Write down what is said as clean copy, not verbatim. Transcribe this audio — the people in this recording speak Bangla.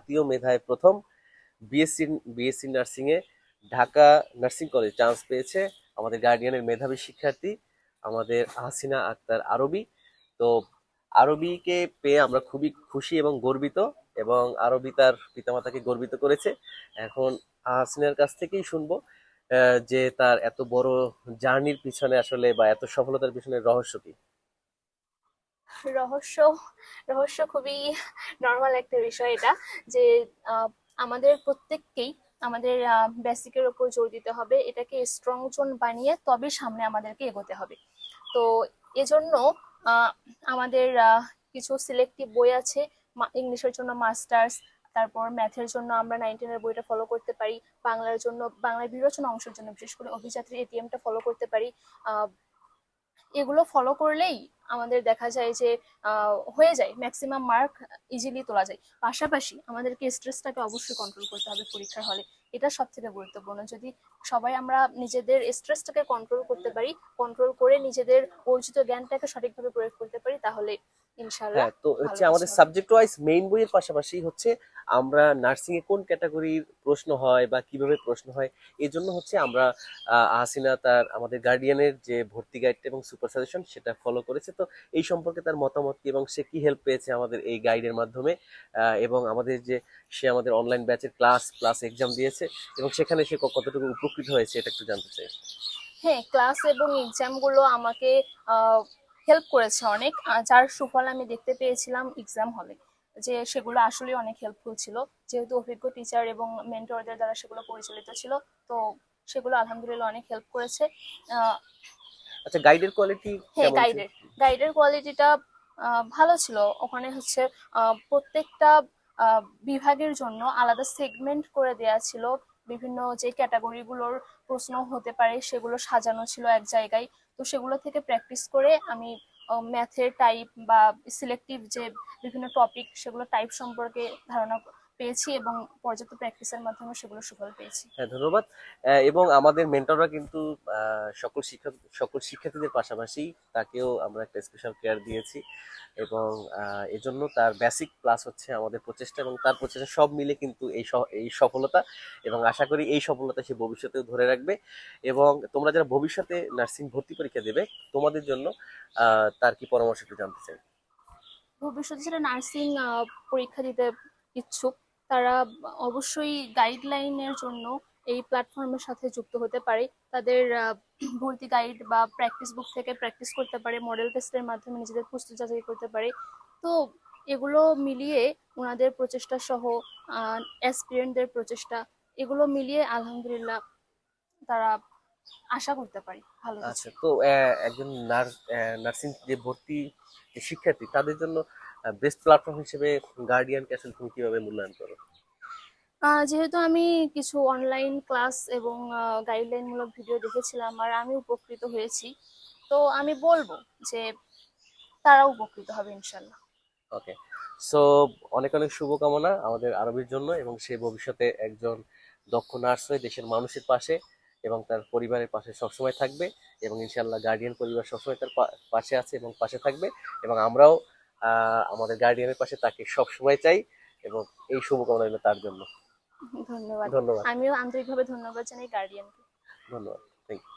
জাতীয় মেধায় প্রথম বিএসসি বিএসসি নার্সিং এ ঢাকা নার্সিং কলেজ চান্স পেয়েছে আমাদের গার্ডিয়ানের মেধাবী শিক্ষার্থী আমাদের হাসিনা আক্তার আরবি। তো আরবিকে পেয়ে আমরা খুবই খুশি এবং গর্বিত, এবং আরবি তার পিতামাতাকে গর্বিত করেছে। এখন হাসিনার কাছ থেকেই শুনবো যে তার এত বড় জার্নির পিছনে আসলে বা এত সফলতার পিছনে রহস্য কি। রহস্য রহস্য খুবই নর্মাল একটা বিষয় এটা, যে আহ, আমাদের প্রত্যেককেই আমাদের বেসিকের উপর জোর দিতে হবে, এটাকে স্ট্রং জোন বানিয়ে তবে সামনে আমাদেরকে এগোতে হবে। তো এজন্য আহ, আমাদের কিছু সিলেক্টিভ বই আছে। ইংলিশের জন্য মাস্টার্স, তারপর ম্যাথের জন্য আমরা 19-এর বইটা ফলো করতে পারি, বাংলার জন্য বাংলার বিরোচনা অংশের জন্য বিশেষ করে অভিযাত্রী এটিএমটা ফলো করতে পারি। আহ, এগুলো ফলো করলেই আমাদের দেখা যায় যে হয়ে যায়, ম্যাক্সিমাম মার্ক ইজিলি তোলা যায়। পাশাপাশি আমাদেরকে স্ট্রেসটাকে অবশ্যই কন্ট্রোল করতে হবে পরীক্ষার হলে, এটা সব থেকে গুরুত্বপূর্ণ। যদি সবাই আমরা নিজেদের স্ট্রেসটাকে কন্ট্রোল করতে পারি, কন্ট্রোল করে নিজেদের অর্জিত জ্ঞানটাকে সঠিকভাবে প্রয়োগ করতে পারি, তাহলে ইনশাল্লাহ হ্যাঁ, তো ভালো হচ্ছে কিছু আমাদের হবে। সাবজেক্ট ওয়াইজ মেইন বইয়ের পাশাপাশি হচ্ছে আমরা নার্সিং এ কোন ক্যাটাগরির প্রশ্ন হয় বা কিভাবে প্রশ্ন হয়, এই জন্য হচ্ছে আমরা হাসিনা তার আমাদের গার্ডিয়ানের যে ভর্তি গাইড এবং সুপার সাজেশন সেটা ফলো করেছে। তো এই সম্পর্কে তার মতামত কি এবং সে কি হেল্প পেয়েছে আমাদের এই গাইডের মাধ্যমে, এবং আমাদের যে সে আমাদের অনলাইন ব্যাচের ক্লাস প্লাস এক্সাম দিয়েছে এবং সেখানে সে কতটুকু উপকৃত হয়েছে এটা একটু জানতে চাই। হ্যাঁ, ক্লাস এবং এক্সাম গুলো আমাকে হেল্প করেছে অনেক, যার সুফল আমি দেখতে পেয়েছিলাম এক্সাম হলে, যে সেগুলো আসলে অনেক হেল্পফুল ছিল, যেহেতু অভিজ্ঞ টিচার এবং মেন্টরদের দ্বারা সেগুলো পরিচালিত ছিল। তো সেগুলো আলহামদুলিল্লাহ অনেক হেল্প করেছে। আহ, আচ্ছা, গাইডের কোয়ালিটি হ্যাঁ, কেমন ছিল? গাইডের কোয়ালিটিটা ভালো ছিল। ওখানে হচ্ছে প্রত্যেকটা বিভাগের জন্য আলাদা সেগমেন্ট করে দেয়া ছিল, বিভিন্ন যে ক্যাটাগরিগুলোর প্রশ্ন হতে পারে সেগুলো সাজানো ছিল এক জায়গায়। তো সেগুলো থেকে প্র্যাকটিস করে আমি ম্যাথের টাইপ বা সিলেক্টিভ যে বিভিন্ন টপিক সেগুলো টাইপ সম্পর্কে ধারণা পেয়েছি, এবং পর্যাপ্ত প্র্যাকটিসের মাধ্যমে সেগুলো সুফল পেয়েছি। হ্যাঁ, ধন্যবাদ। এবং আমাদের মেন্টররা কিন্তু সকল শিক্ষার্থীদের পাশাপাশি তাকেও আমরা একটা স্পেশাল কেয়ার দিয়েছি, এবং এজন্য তার বেসিক প্লাস হচ্ছে আমাদের প্রচেষ্টা এবং তার প্রচেষ্টা সব মিলে কিন্তু এই সফলতা, এবং আশা করি এই সফলতা সে ভবিষ্যতেও ধরে রাখবে। এবং তোমরা যারা ভবিষ্যতে নার্সিং ভর্তি পরীক্ষা দেবে তোমাদের জন্য তার কি পরামর্শ একটু জানতে চাই। ভবিষ্যতে যারা নার্সিং পরীক্ষা দিতে ইচ্ছুক, তারা অবশ্যই গাইডলাইনের জন্য এই প্ল্যাটফর্মের সাথে যুক্ত হতে পারে। তাদের ভর্তি গাইড বা প্র্যাকটিস বুক থেকে প্র্যাকটিস করতে পারে, মডেল টেস্টের মাধ্যমে নিজেদের প্রস্তুতি যাচাই করতে পারে। তো এগুলো মিলিয়ে ওনাদের প্রচেষ্টা সহ অ্যাসপিরেন্টদের প্রচেষ্টা, এগুলো মিলিয়ে আলহামদুলিল্লাহ তারা আশা করতে পারে ভালো কিছু। আচ্ছা, তো একজন নার্সিং যে ভর্তি যে শিক্ষার্থী তাদের জন্য বেস্ট প্ল্যাটফর্ম হিসেবে গার্ডিয়ানকে আসলে তুমি কিভাবে মূল্যায়ন করো? যেহেতু আমি কিছু অনলাইন ক্লাস এবং গাইডলাইন মূলক ভিডিও দেখেছিলাম আর আমি উপকৃত হয়েছি, তো আমি বলবো যে তারাও উপকৃত হবে ইনশাল্লাহ। ওকে, সো অনেক অনেক শুভকামনা আমাদের আরবির জন্য, এবং সে ভবিষ্যতে একজন দক্ষ নার্স হয়ে দেশের মানুষের পাশে এবং তার পরিবারের পাশে সবসময় থাকবে, এবং ইনশাল্লাহ গার্ডিয়ান পরিবার সবসময় তার পাশে আছে এবং পাশে থাকবে, এবং আমরাও আমাদের গার্ডিয়ানের পাশে তাকে সবসময় চাই, এবং এই শুভকামনা রইল তার জন্য। ধন্যবাদ। ধন্যবাদ। আমিও আন্তরিকভাবে ধন্যবাদ জানাই গার্ডিয়ানকে। ধন্যবাদ। Thank you.